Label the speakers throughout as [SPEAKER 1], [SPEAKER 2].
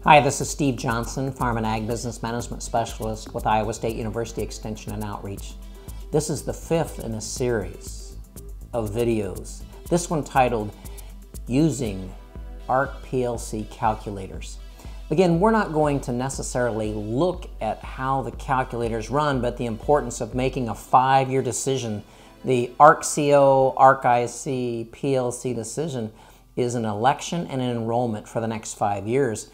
[SPEAKER 1] Hi, this is Steve Johnson, Farm and Ag Business Management Specialist with Iowa State University Extension and Outreach. This is the fifth in a series of videos, this one titled Using ARC PLC Calculators. Again, we're not going to necessarily look at how the calculators run, but the importance of making a 5-year decision. The ARC-CO, ARC-IC, PLC decision is an election and an enrollment for the next 5 years.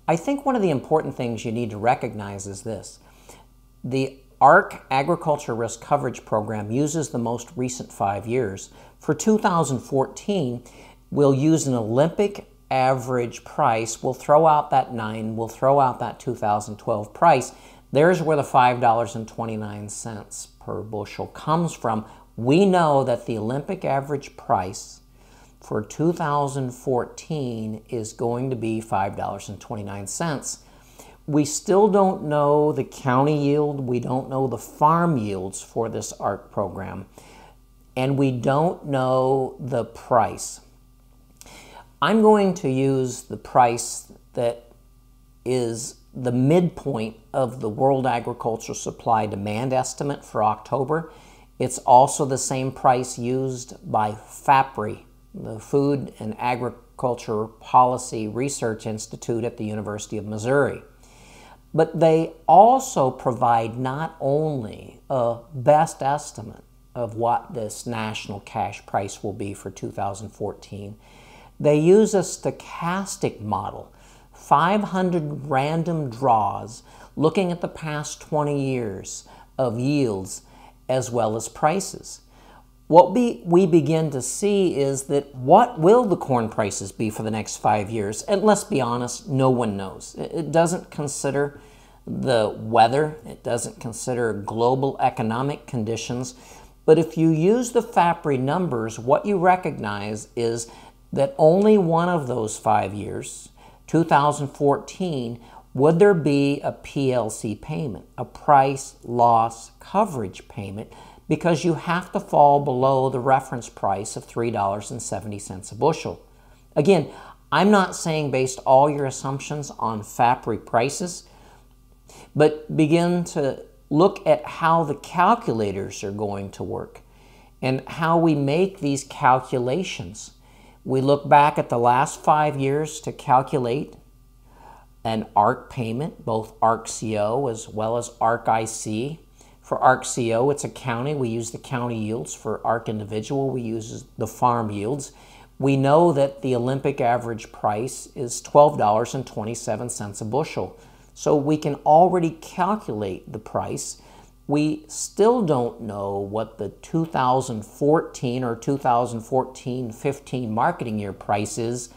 [SPEAKER 1] I think one of the important things you need to recognize is this. The ARC Agriculture Risk Coverage Program uses the most recent 5 years. For 2014, we'll use an Olympic average price. We'll throw out that 9, we'll throw out that 2012 price. There's where the $5.29 per bushel comes from. We know that the Olympic average price for 2014 is going to be $5.29. We still don't know the county yield, we don't know the farm yields for this ARC program, and we don't know the price. I'm going to use the price that is the midpoint of the World Agricultural Supply Demand Estimate for October. It's also the same price used by FAPRI, the Food and Agriculture Policy Research Institute at the University of Missouri. But they also provide not only a best estimate of what this national cash price will be for 2014, they use a stochastic model, 500 random draws, looking at the past 20 years of yields as well as prices. What we begin to see is that what will the corn prices be for the next 5 years? And let's be honest, no one knows. It doesn't consider the weather. It doesn't consider global economic conditions. But if you use the FAPRI numbers, what you recognize is that only one of those 5 years, 2014, would there be a PLC payment, a price loss coverage payment, because you have to fall below the reference price of $3.70 a bushel. Again, I'm not saying base all your assumptions on FAPRI prices, but begin to look at how the calculators are going to work and how we make these calculations. We look back at the last 5 years to calculate an ARC payment, both ARC-CO as well as ARC-IC. For ARC-CO, it's a county. We use the county yields. For ARC individual, we use the farm yields. We know that the Olympic average price is $12.27 a bushel. So we can already calculate the price. We still don't know what the 2014 or 2014-15 marketing year price is.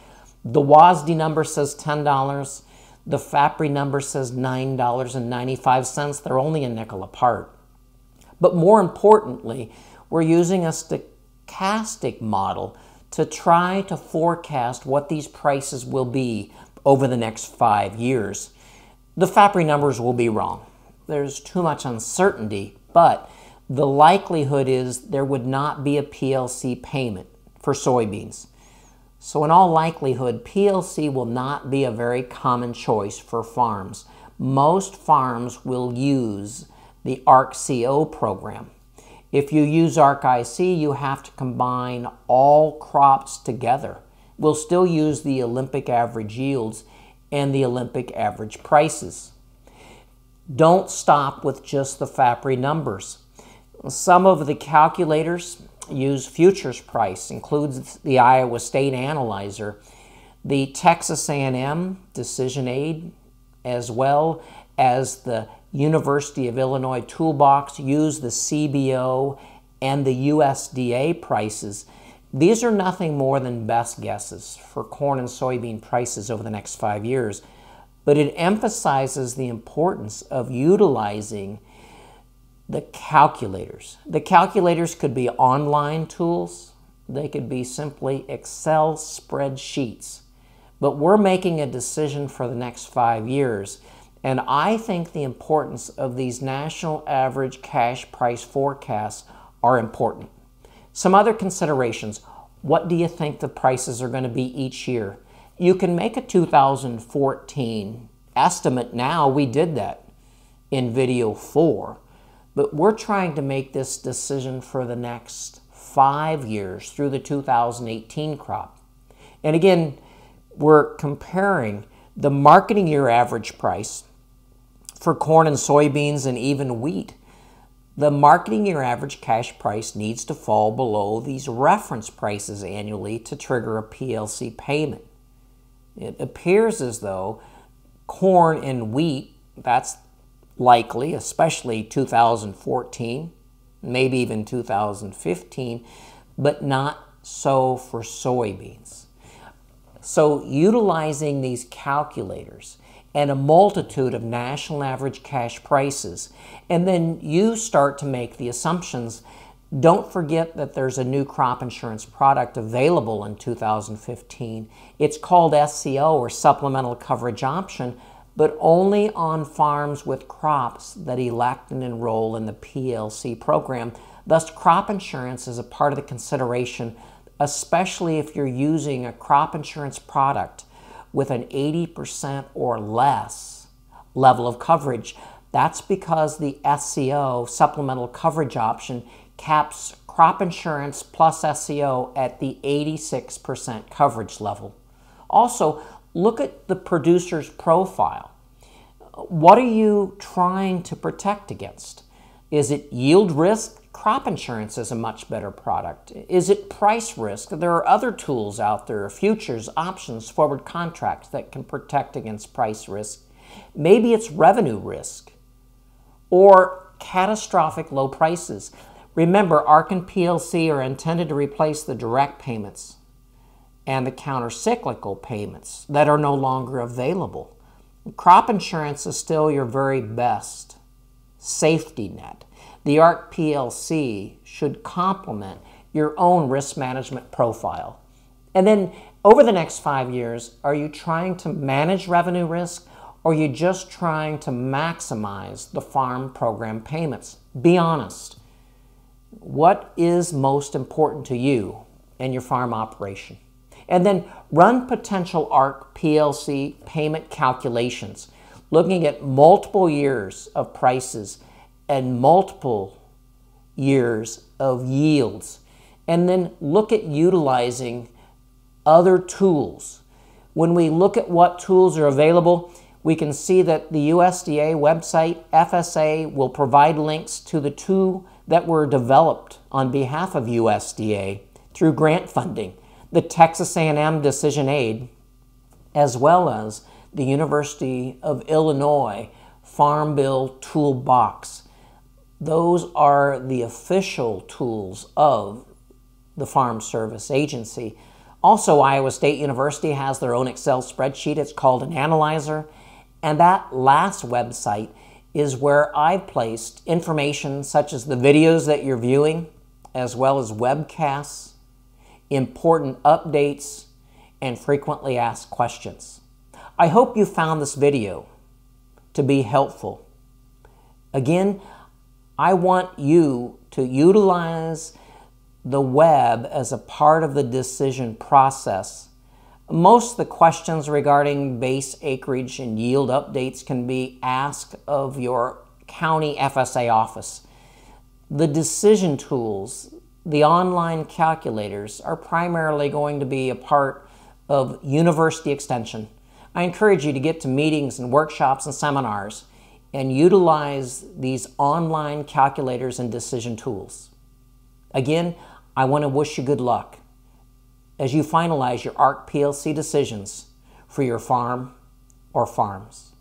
[SPEAKER 1] The WASDE number says $10. The FAPRI number says $9.95. They're only a nickel apart. But more importantly, we're using a stochastic model to try to forecast what these prices will be over the next 5 years. The FAPRI numbers will be wrong. There's too much uncertainty, but the likelihood is there would not be a PLC payment for soybeans. So in all likelihood, PLC will not be a very common choice for farms. Most farms will use the ARC-CO program. If you use ARC-IC, you have to combine all crops together. We'll still use the Olympic average yields and the Olympic average prices. Don't stop with just the FAPRI numbers. Some of the calculators use futures price, includes the Iowa State Analyzer, the Texas A&M Decision Aid, as well as the University of Illinois Toolbox use the CBO and the USDA prices. These are nothing more than best guesses for corn and soybean prices over the next 5 years, but it emphasizes the importance of utilizing the calculators. The calculators could be online tools, they could be simply Excel spreadsheets, but we're making a decision for the next 5 years. And I think the importance of these national average cash price forecasts are important. Some other considerations. What do you think the prices are going to be each year? You can make a 2014 estimate now. We did that in video 4, but we're trying to make this decision for the next 5 years through the 2018 crop. And again, we're comparing the marketing year average price for corn and soybeans and even wheat. The marketing year average cash price needs to fall below these reference prices annually to trigger a PLC payment. It appears as though corn and wheat, that's likely, especially 2014, maybe even 2015, but not so for soybeans. So utilizing these calculators and a multitude of national average cash prices, and then you start to make the assumptions. Don't forget that there's a new crop insurance product available in 2015. It's called SCO, or Supplemental Coverage Option, but only on farms with crops that elect and enroll in the PLC program. Thus, crop insurance is a part of the consideration, especially if you're using a crop insurance product with an 80% or less level of coverage. That's because the SCO, Supplemental Coverage Option, caps crop insurance plus SCO at the 86% coverage level. Also, look at the producer's profile. What are you trying to protect against? Is it yield risk? Crop insurance is a much better product. Is it price risk? There are other tools out there, futures, options, forward contracts that can protect against price risk. Maybe it's revenue risk or catastrophic low prices. Remember, ARC and PLC are intended to replace the direct payments and the counter-cyclical payments that are no longer available. Crop insurance is still your very best safety net. The ARC PLC should complement your own risk management profile. And then over the next 5 years, are you trying to manage revenue risk, or are you just trying to maximize the farm program payments? Be honest. What is most important to you and your farm operation? And then run potential ARC PLC payment calculations, looking at multiple years of prices and multiple years of yields. And then look at utilizing other tools. When we look at what tools are available, we can see that the USDA website, FSA, will provide links to the two that were developed on behalf of USDA through grant funding, the Texas A&M Decision Aid, as well as the University of Illinois Farm Bill Toolbox. Those are the official tools of the Farm Service Agency. Also, Iowa State University has their own Excel spreadsheet. It's called an analyzer. And that last website is where I've placed information such as the videos that you're viewing, as well as webcasts, important updates, and frequently asked questions. I hope you found this video to be helpful. Again, I want you to utilize the web as a part of the decision process. Most of the questions regarding base acreage and yield updates can be asked of your county FSA office. The decision tools, the online calculators, are primarily going to be a part of university extension. I encourage you to get to meetings and workshops and seminars and utilize these online calculators and decision tools. Again, I want to wish you good luck as you finalize your ARC PLC decisions for your farm or farms.